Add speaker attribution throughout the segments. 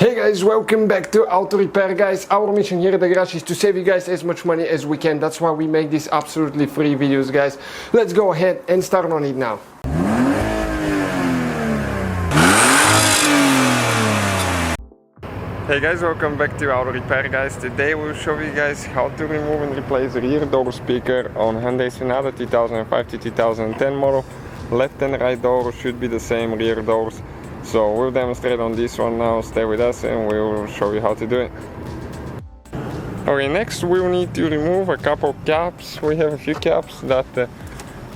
Speaker 1: Hey guys, welcome back to Auto Repair, guys. Our mission here at the garage is to save you guys as much money as we can. That's why we make these absolutely free videos, guys. Let's go ahead and start on it now. Hey guys, welcome back to Auto Repair, guys. Today we'll show you guys how to remove and replace the rear door speaker on Hyundai Sonata 2005 to 2010 model. Left and right door should be the same rear doors. So we'll demonstrate on this one now. Stay with us and we'll show you how to do it. Okay, next we'll need to remove a couple caps. We have a few caps that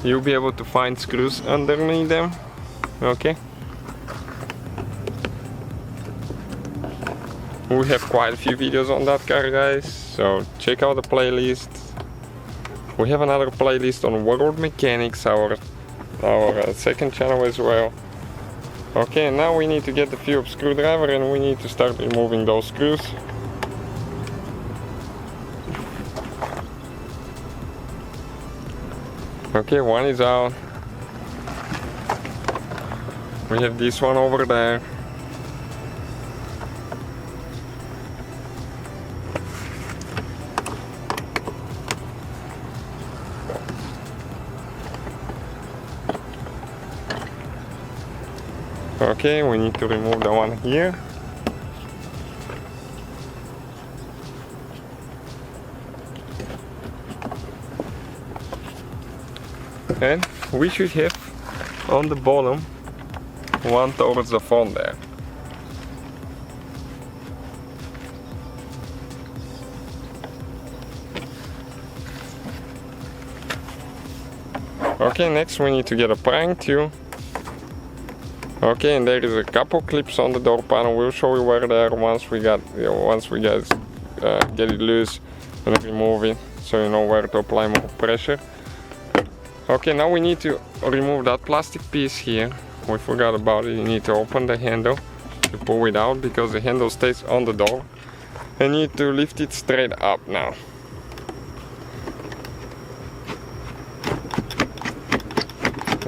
Speaker 1: you'll be able to find screws underneath them. Okay. We have quite a few videos on that car, guys, so check out the playlist. We have another playlist on World Mechanics, our second channel as well. Okay, now we need to get the Phillips screwdriver and we need to start removing those screws. Okay, one is out. We have this one over there. Okay, we need to remove the one here. And we should have on the bottom one towards the front there. Okay, next we need to get a prying tool. Okay, and there is a couple clips on the door panel. We'll show you where they are once we get it loose and remove it, so you know where to apply more pressure. Okay, now we need to remove that plastic piece here. We forgot about it. You need to open the handle to pull it out because the handle stays on the door. And you need to lift it straight up now.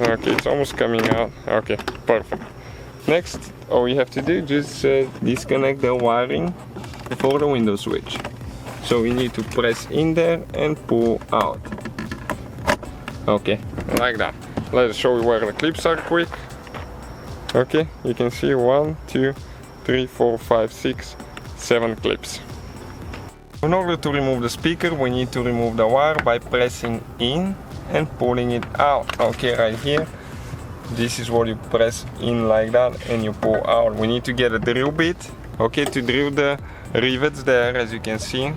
Speaker 1: Okay, it's almost coming out. Okay, perfect. Next, all you have to do is just disconnect the wiring for the window switch. So we need to press in there and pull out. Okay, like that. Let's show you where the clips are quick. Okay, you can see 1, 2, 3, 4, 5, 6, 7 clips. In order to remove the speaker, we need to remove the wire by pressing in and pulling it out. Okay, right here, this is what you press in like that and you pull out. We need to get a drill bit, okay, to drill the rivets there, as you can see.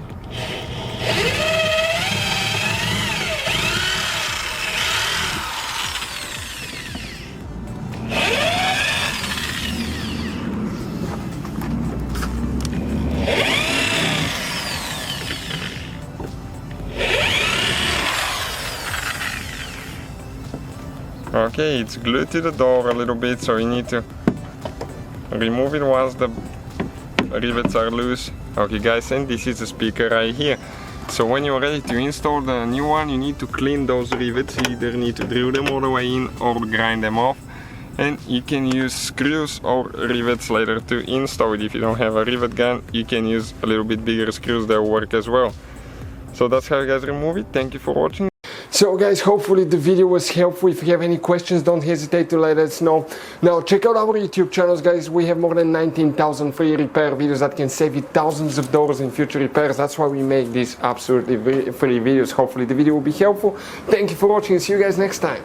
Speaker 1: Okay, it's glued to the door a little bit, so you need to remove it once the rivets are loose. Okay guys, and this is the speaker right here. So when you're ready to install the new one, you need to clean those rivets. You either need to drill them all the way in or grind them off. And you can use screws or rivets later to install it. If you don't have a rivet gun, you can use a little bit bigger screws, they'll work as well. So that's how you guys remove it. Thank you for watching. So guys, hopefully the video was helpful. If you have any questions, don't hesitate to let us know. Now check out our YouTube channels, guys. We have more than 19,000 free repair videos that can save you thousands of dollars in future repairs. That's why we make these absolutely free videos. Hopefully the video will be helpful. Thank you for watching. See you guys next time.